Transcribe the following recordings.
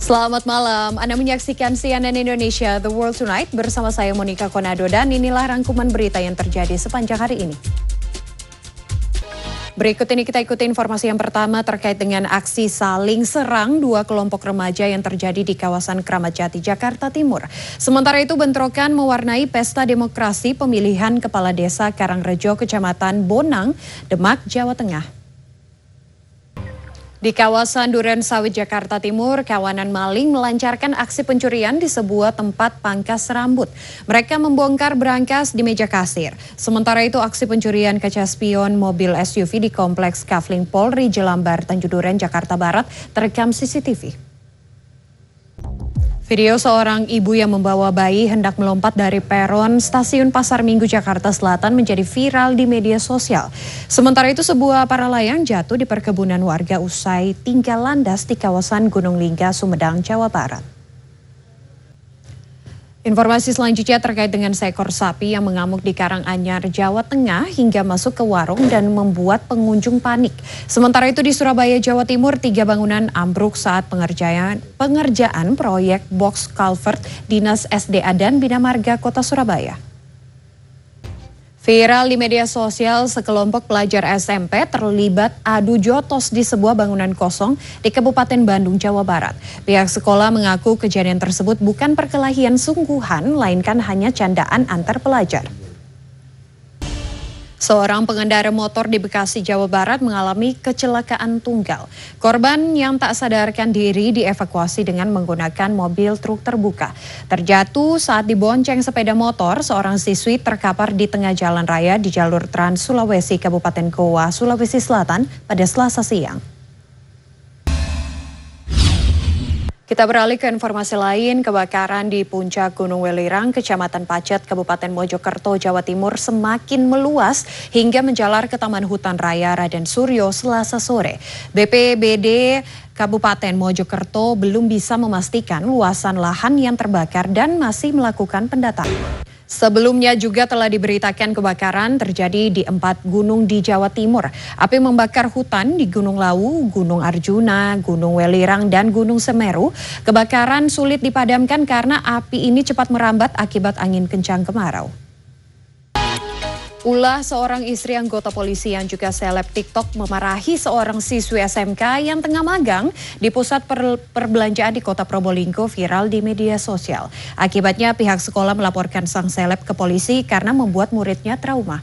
Selamat malam, Anda menyaksikan CNN Indonesia The World Tonight bersama saya Monica Konado dan inilah rangkuman berita yang terjadi sepanjang hari ini. Berikut ini kita ikuti informasi yang pertama terkait dengan aksi saling serang dua kelompok remaja yang terjadi di kawasan Kramat Jati, Jakarta Timur. Sementara itu bentrokan mewarnai pesta demokrasi pemilihan Kepala Desa Karangrejo, Kecamatan Bonang, Demak, Jawa Tengah. Di kawasan Duren Sawit, Jakarta Timur, kawanan maling melancarkan aksi pencurian di sebuah tempat pangkas rambut. Mereka membongkar berangkas di meja kasir. Sementara itu aksi pencurian kaca spion mobil SUV di Kompleks Kafling Polri Jelambar, Tanjung Duren, Jakarta Barat terekam CCTV. Video seorang ibu yang membawa bayi hendak melompat dari peron stasiun Pasar Minggu Jakarta Selatan menjadi viral di media sosial. Sementara itu sebuah para layang jatuh di perkebunan warga usai tinggal landas di kawasan Gunung Lingga, Sumedang, Jawa Barat. Informasi selanjutnya terkait dengan seekor sapi yang mengamuk di Karanganyar, Jawa Tengah hingga masuk ke warung dan membuat pengunjung panik. Sementara itu di Surabaya, Jawa Timur, 3 bangunan ambruk saat pengerjaan proyek box culvert Dinas SDA dan Bina Marga Kota Surabaya. Viral di media sosial, sekelompok pelajar SMP terlibat adu jotos di sebuah bangunan kosong di Kabupaten Bandung, Jawa Barat. Pihak sekolah mengaku kejadian tersebut bukan perkelahian sungguhan, melainkan hanya candaan antar pelajar. Seorang pengendara motor di Bekasi, Jawa Barat mengalami kecelakaan tunggal. Korban yang tak sadarkan diri dievakuasi dengan menggunakan mobil truk terbuka. Terjatuh saat dibonceng sepeda motor, seorang siswi terkapar di tengah jalan raya di jalur Trans Sulawesi, Kabupaten Goa, Sulawesi Selatan pada Selasa siang. Kita beralih ke informasi lain, kebakaran di puncak Gunung Welirang, Kecamatan Pacet, Kabupaten Mojokerto, Jawa Timur semakin meluas hingga menjalar ke Taman Hutan Raya Raden Suryo Selasa sore. BPBD Kabupaten Mojokerto belum bisa memastikan luasan lahan yang terbakar dan masih melakukan pendataan. Sebelumnya juga telah diberitakan kebakaran terjadi di 4 gunung di Jawa Timur. Api membakar hutan di Gunung Lawu, Gunung Arjuna, Gunung Welirang, dan Gunung Semeru. Kebakaran sulit dipadamkan karena api ini cepat merambat akibat angin kencang kemarau. Ulah seorang istri anggota polisi yang juga seleb TikTok memarahi seorang siswi SMK yang tengah magang di pusat perbelanjaan di Kota Probolinggo viral di media sosial. Akibatnya pihak sekolah melaporkan sang seleb ke polisi karena membuat muridnya trauma.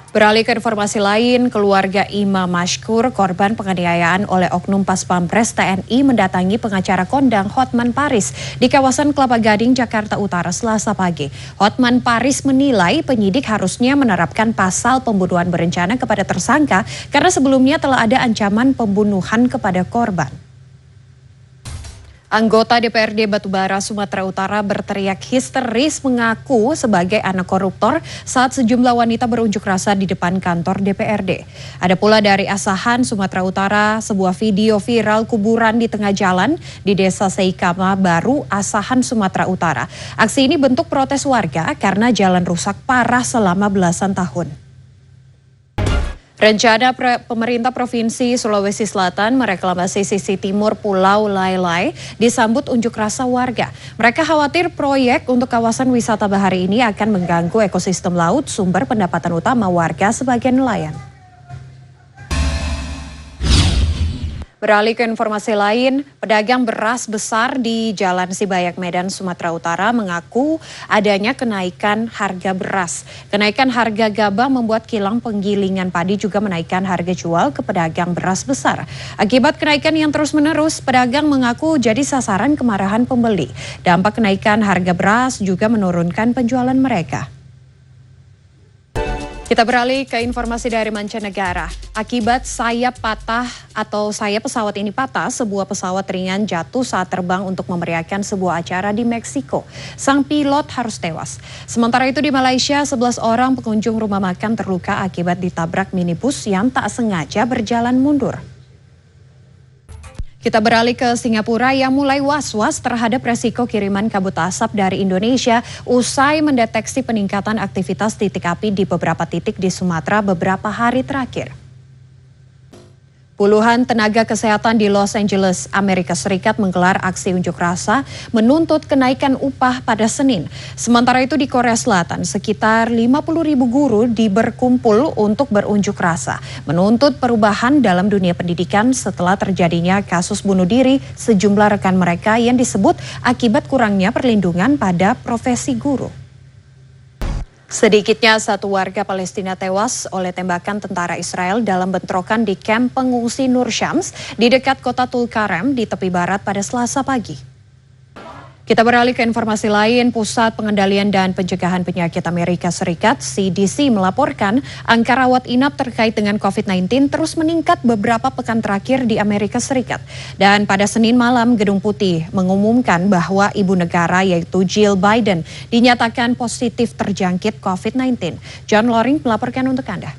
Beralih ke informasi lain, keluarga Imam Mashkur, korban penganiayaan oleh oknum Pas Pampres TNI mendatangi pengacara kondang Hotman Paris di kawasan Kelapa Gading, Jakarta Utara Selasa pagi. Hotman Paris menilai penyidik harusnya menerapkan pasal pembunuhan berencana kepada tersangka karena sebelumnya telah ada ancaman pembunuhan kepada korban. Anggota DPRD Batubara, Sumatera Utara berteriak histeris mengaku sebagai anak koruptor saat sejumlah wanita berunjuk rasa di depan kantor DPRD. Ada pula dari Asahan, Sumatera Utara, sebuah video viral kuburan di tengah jalan di Desa Seikama Baru, Asahan, Sumatera Utara. Aksi ini bentuk protes warga karena jalan rusak parah selama belasan tahun. Rencana pemerintah Provinsi Sulawesi Selatan mereklamasi sisi timur Pulau Lailai disambut unjuk rasa warga. Mereka khawatir proyek untuk kawasan wisata bahari ini akan mengganggu ekosistem laut, sumber pendapatan utama warga sebagai nelayan. Beralih ke informasi lain, pedagang beras besar di Jalan Sibayak, Medan, Sumatera Utara mengaku adanya kenaikan harga beras. Kenaikan harga gabah membuat kilang penggilingan padi juga menaikkan harga jual ke pedagang beras besar. Akibat kenaikan yang terus-menerus, pedagang mengaku jadi sasaran kemarahan pembeli. Dampak kenaikan harga beras juga menurunkan penjualan mereka. Kita beralih ke informasi dari mancanegara. Akibat sayap patah atau sayap pesawat ini patah, sebuah pesawat ringan jatuh saat terbang untuk memeriahkan sebuah acara di Meksiko. Sang pilot harus tewas. Sementara itu di Malaysia, 11 orang pengunjung rumah makan terluka akibat ditabrak minibus yang tak sengaja berjalan mundur. Kita beralih ke Singapura yang mulai was-was terhadap resiko kiriman kabut asap dari Indonesia usai mendeteksi peningkatan aktivitas titik api di beberapa titik di Sumatera beberapa hari terakhir. Puluhan tenaga kesehatan di Los Angeles, Amerika Serikat menggelar aksi unjuk rasa menuntut kenaikan upah pada Senin. Sementara itu di Korea Selatan, sekitar 50.000 guru berkumpul untuk berunjuk rasa, menuntut perubahan dalam dunia pendidikan setelah terjadinya kasus bunuh diri sejumlah rekan mereka yang disebut akibat kurangnya perlindungan pada profesi guru. Sedikitnya satu warga Palestina tewas oleh tembakan tentara Israel dalam bentrokan di kamp pengungsi Nur Syams di dekat kota Tulkarem di tepi barat pada Selasa pagi. Kita beralih ke informasi lain, Pusat Pengendalian dan Pencegahan Penyakit Amerika Serikat (CDC) melaporkan angka rawat inap terkait dengan COVID-19 terus meningkat beberapa pekan terakhir di Amerika Serikat. Dan pada Senin malam, Gedung Putih mengumumkan bahwa ibu negara yaitu Jill Biden dinyatakan positif terjangkit COVID-19. John Loring melaporkan untuk Anda.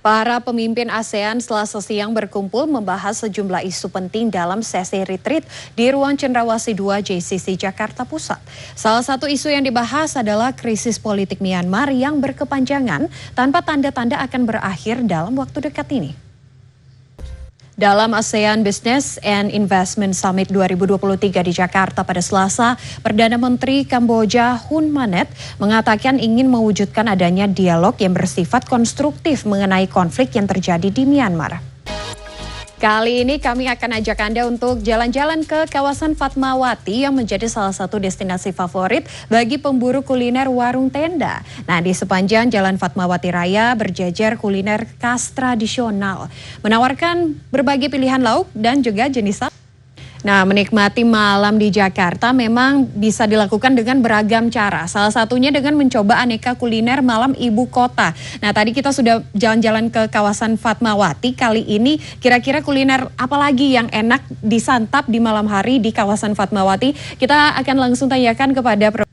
Para pemimpin ASEAN Selasa siang berkumpul membahas sejumlah isu penting dalam sesi retreat di Ruang Cendrawasih 2 JCC Jakarta Pusat. Salah satu isu yang dibahas adalah krisis politik Myanmar yang berkepanjangan tanpa tanda-tanda akan berakhir dalam waktu dekat ini. Dalam ASEAN Business and Investment Summit 2023 di Jakarta pada Selasa, Perdana Menteri Kamboja Hun Manet mengatakan ingin mewujudkan adanya dialog yang bersifat konstruktif mengenai konflik yang terjadi di Myanmar. Kali ini kami akan ajak Anda untuk jalan-jalan ke kawasan Fatmawati yang menjadi salah satu destinasi favorit bagi pemburu kuliner warung tenda. Nah, di sepanjang Jalan Fatmawati Raya berjajar kuliner khas tradisional, menawarkan berbagai pilihan lauk dan juga jenis sate. Nah, menikmati malam di Jakarta memang bisa dilakukan dengan beragam cara. Salah satunya dengan mencoba aneka kuliner malam ibu kota. Nah, tadi kita sudah jalan-jalan ke kawasan Fatmawati. Kali ini kira-kira kuliner apa lagi yang enak disantap di malam hari di kawasan Fatmawati? Kita akan langsung tanyakan kepada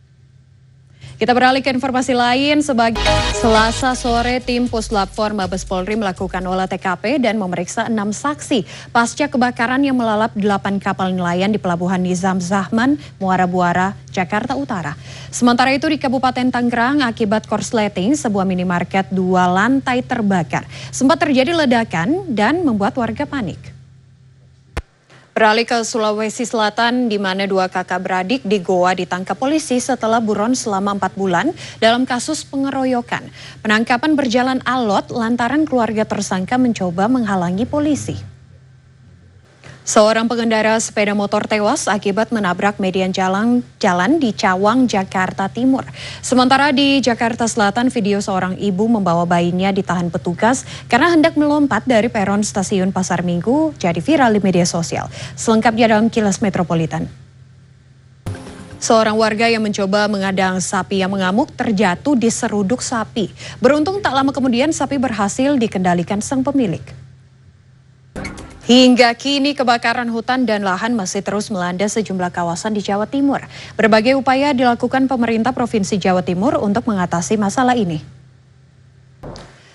Kita beralih ke informasi lain. Sebagai Selasa sore, tim Puslap 4 Mabes Polri melakukan olah TKP dan memeriksa 6 saksi pasca kebakaran yang melalap 8 kapal nelayan di Pelabuhan Nizam Zahman, Muara Buara, Jakarta Utara. Sementara itu di Kabupaten Tangerang, akibat korsleting, sebuah minimarket 2 lantai terbakar. Sempat terjadi ledakan dan membuat warga panik. Beralih ke Sulawesi Selatan, di mana 2 kakak beradik di Goa ditangkap polisi setelah buron selama 4 bulan dalam kasus pengeroyokan. Penangkapan berjalan alot lantaran keluarga tersangka mencoba menghalangi polisi. Seorang pengendara sepeda motor tewas akibat menabrak median jalan di Cawang, Jakarta Timur. Sementara di Jakarta Selatan, video seorang ibu membawa bayinya ditahan petugas karena hendak melompat dari peron stasiun Pasar Minggu jadi viral di media sosial. Selengkapnya dalam Kilas Metropolitan. Seorang warga yang mencoba mengadang sapi yang mengamuk terjatuh di seruduk sapi. Beruntung tak lama kemudian sapi berhasil dikendalikan sang pemilik. Hingga kini kebakaran hutan dan lahan masih terus melanda sejumlah kawasan di Jawa Timur. Berbagai upaya dilakukan pemerintah Provinsi Jawa Timur untuk mengatasi masalah ini.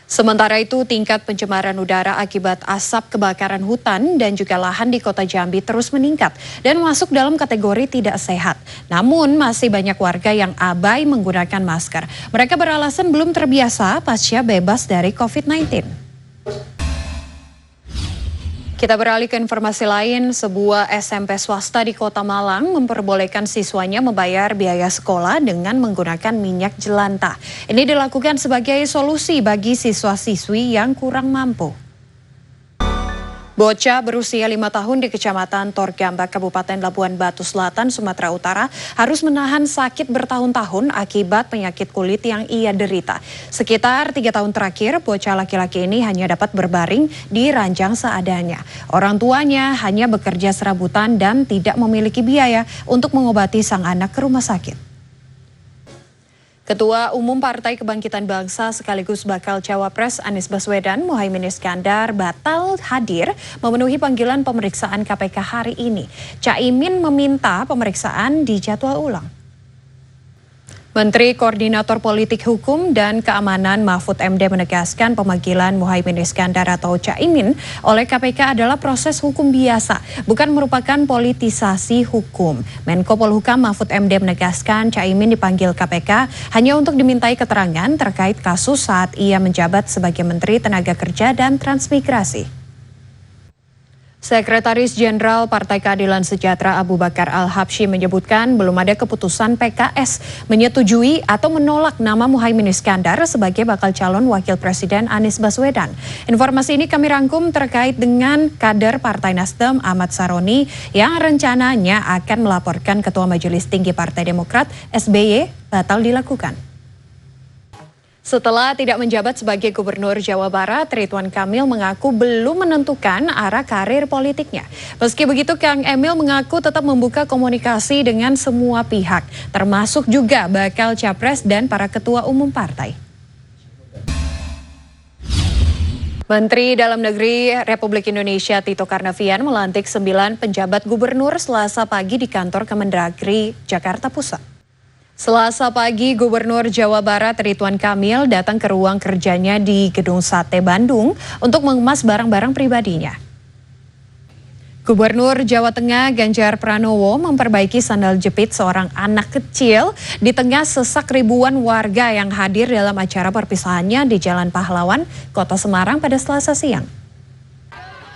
Sementara itu, tingkat pencemaran udara akibat asap kebakaran hutan dan juga lahan di Kota Jambi terus meningkat dan masuk dalam kategori tidak sehat. Namun masih banyak warga yang abai menggunakan masker. Mereka beralasan belum terbiasa pasca bebas dari COVID-19. Kita beralih ke informasi lain, sebuah SMP swasta di Kota Malang memperbolehkan siswanya membayar biaya sekolah dengan menggunakan minyak jelantah. Ini dilakukan sebagai solusi bagi siswa-siswi yang kurang mampu. Bocah berusia 5 tahun di Kecamatan Torgambak, Kabupaten Labuan Batu Selatan, Sumatera Utara harus menahan sakit bertahun-tahun akibat penyakit kulit yang ia derita. Sekitar 3 tahun terakhir, bocah laki-laki ini hanya dapat berbaring di ranjang seadanya. Orang tuanya hanya bekerja serabutan dan tidak memiliki biaya untuk mengobati sang anak ke rumah sakit. Ketua Umum Partai Kebangkitan Bangsa sekaligus bakal Cawapres Anies Baswedan, Muhaimin Iskandar batal hadir memenuhi panggilan pemeriksaan KPK hari ini. Caimin meminta pemeriksaan dijadwal ulang. Menteri Koordinator Politik Hukum dan Keamanan Mahfud MD menegaskan pemanggilan Muhaimin Iskandar atau Caimin oleh KPK adalah proses hukum biasa, bukan merupakan politisasi hukum. Menko Polhukam Mahfud MD menegaskan Caimin dipanggil KPK hanya untuk dimintai keterangan terkait kasus saat ia menjabat sebagai Menteri Tenaga Kerja dan Transmigrasi. Sekretaris Jenderal Partai Keadilan Sejahtera Abu Bakar Al-Habsyi menyebutkan belum ada keputusan PKS menyetujui atau menolak nama Muhaimin Iskandar sebagai bakal calon Wakil Presiden Anies Baswedan. Informasi ini kami rangkum terkait dengan kader Partai Nasdem Ahmad Saroni yang rencananya akan melaporkan Ketua Majelis Tinggi Partai Demokrat SBY batal dilakukan. Setelah tidak menjabat sebagai Gubernur Jawa Barat, Ridwan Kamil mengaku belum menentukan arah karir politiknya. Meski begitu, Kang Emil mengaku tetap membuka komunikasi dengan semua pihak, termasuk juga bakal capres dan para ketua umum partai. Menteri Dalam Negeri Republik Indonesia Tito Karnavian melantik 9 penjabat gubernur Selasa pagi di kantor Kemendagri, Jakarta Pusat. Selasa pagi, Gubernur Jawa Barat Ridwan Kamil datang ke ruang kerjanya di Gedung Sate Bandung untuk mengemas barang-barang pribadinya. Gubernur Jawa Tengah Ganjar Pranowo memperbaiki sandal jepit seorang anak kecil di tengah sesak ribuan warga yang hadir dalam acara perpisahannya di Jalan Pahlawan, Kota Semarang pada Selasa siang.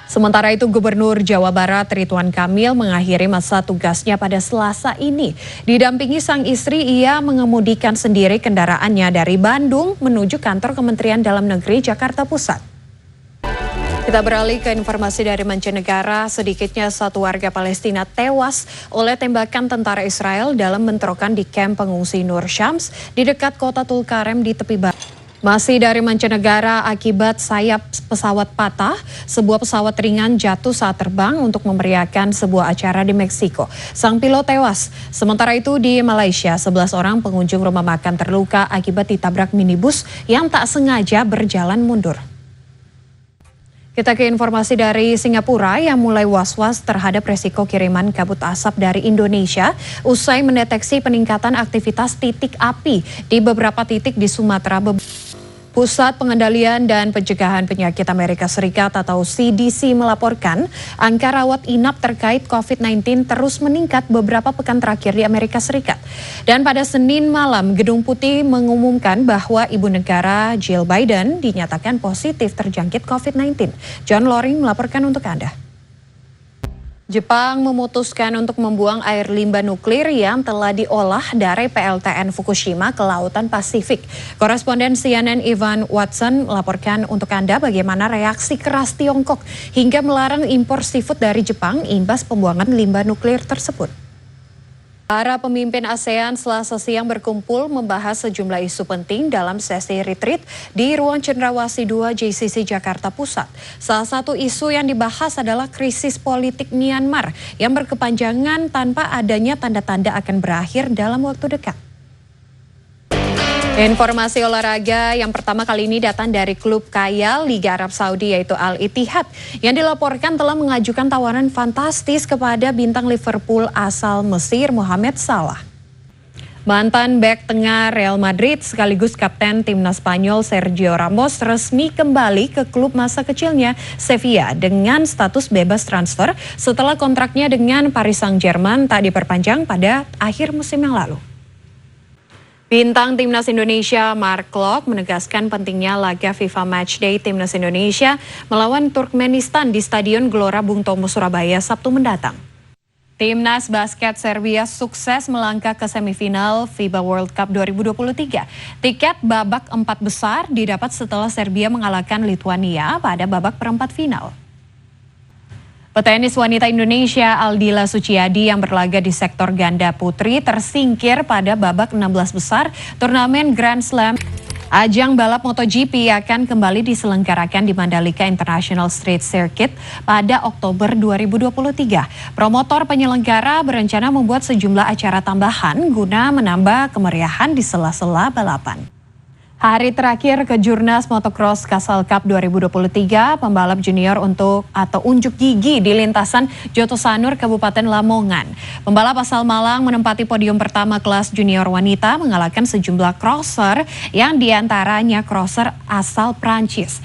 Sementara itu, Gubernur Jawa Barat Ridwan Kamil mengakhiri masa tugasnya pada Selasa ini. Didampingi sang istri, ia mengemudikan sendiri kendaraannya dari Bandung menuju kantor Kementerian Dalam Negeri Jakarta Pusat. Kita beralih ke informasi dari mancanegara. Sedikitnya 1 warga Palestina tewas oleh tembakan tentara Israel dalam bentrokan di kamp pengungsi Nur Syams di dekat kota Tulkarem di tepi barat. Masih dari mancanegara, akibat sayap pesawat patah, sebuah pesawat ringan jatuh saat terbang untuk memeriahkan sebuah acara di Meksiko. Sang pilot tewas. Sementara itu di Malaysia, 11 orang pengunjung rumah makan terluka akibat ditabrak minibus yang tak sengaja berjalan mundur. Kita ke informasi dari Singapura yang mulai was-was terhadap resiko kiriman kabut asap dari Indonesia usai mendeteksi peningkatan aktivitas titik api di beberapa titik di Sumatera. Pusat Pengendalian dan Pencegahan Penyakit Amerika Serikat atau CDC melaporkan angka rawat inap terkait COVID-19 terus meningkat beberapa pekan terakhir di Amerika Serikat. Dan pada Senin malam, Gedung Putih mengumumkan bahwa Ibu Negara Jill Biden dinyatakan positif terjangkit COVID-19. John Loring melaporkan untuk Anda. Jepang memutuskan untuk membuang air limbah nuklir yang telah diolah dari PLTN Fukushima ke Lautan Pasifik. Koresponden CNN Ivan Watson melaporkan untuk Anda bagaimana reaksi keras Tiongkok hingga melarang impor seafood dari Jepang imbas pembuangan limbah nuklir tersebut. Para pemimpin ASEAN Selasa siang berkumpul membahas sejumlah isu penting dalam sesi retreat di Ruang Cendrawasih 2 JCC Jakarta Pusat. Salah satu isu yang dibahas adalah krisis politik Myanmar yang berkepanjangan tanpa adanya tanda-tanda akan berakhir dalam waktu dekat. Informasi olahraga yang pertama kali ini datang dari klub kaya Liga Arab Saudi yaitu Al Ittihad yang dilaporkan telah mengajukan tawaran fantastis kepada bintang Liverpool asal Mesir Mohamed Salah. Mantan bek tengah Real Madrid sekaligus kapten timnas Spanyol Sergio Ramos resmi kembali ke klub masa kecilnya Sevilla dengan status bebas transfer setelah kontraknya dengan Paris Saint-Germain tak diperpanjang pada akhir musim yang lalu. Bintang Timnas Indonesia Mark Klok menegaskan pentingnya laga FIFA Matchday Timnas Indonesia melawan Turkmenistan di Stadion Gelora Bung Tomo Surabaya Sabtu mendatang. Timnas basket Serbia sukses melangkah ke semifinal FIBA World Cup 2023. Tiket babak 4 besar didapat setelah Serbia mengalahkan Lituania pada babak perempat final. Petenis wanita Indonesia Aldila Suciadi yang berlaga di sektor ganda putri tersingkir pada babak 16 besar turnamen Grand Slam. Ajang balap MotoGP akan kembali diselenggarakan di Mandalika International Street Circuit pada Oktober 2023. Promotor penyelenggara berencana membuat sejumlah acara tambahan guna menambah kemeriahan di sela-sela balapan. Hari terakhir Kejurnas Motocross Castle Cup 2023, pembalap junior unjuk gigi di lintasan Jotosanur, Kabupaten Lamongan. Pembalap asal Malang menempati podium pertama kelas junior wanita mengalahkan sejumlah crosser yang diantaranya crosser asal Prancis.